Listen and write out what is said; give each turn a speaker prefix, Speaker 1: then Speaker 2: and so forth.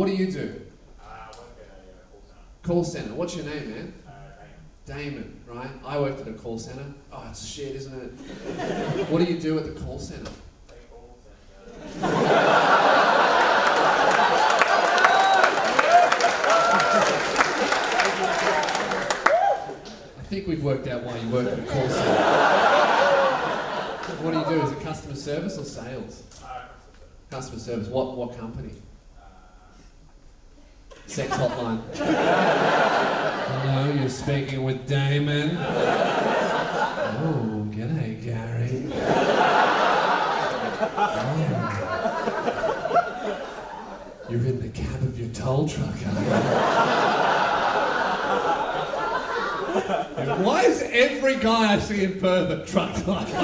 Speaker 1: What do you do?
Speaker 2: I work at a call centre.
Speaker 1: Call centre. What's your name, man?
Speaker 2: Damon.
Speaker 1: Damon, right? I worked at a call centre. Oh, it's shit, isn't it? What do you do at the call centre?
Speaker 2: Take calls
Speaker 1: I think we've worked out why you work at a call centre. What do you do? Is it customer service or sales? Customer service. What company? Sex hotline. Hello, you're speaking with Damon. Oh, g'day, Gary. Oh. You're in the cab of your toll truck, are you? Why is every guy I see in Perth a truck driver?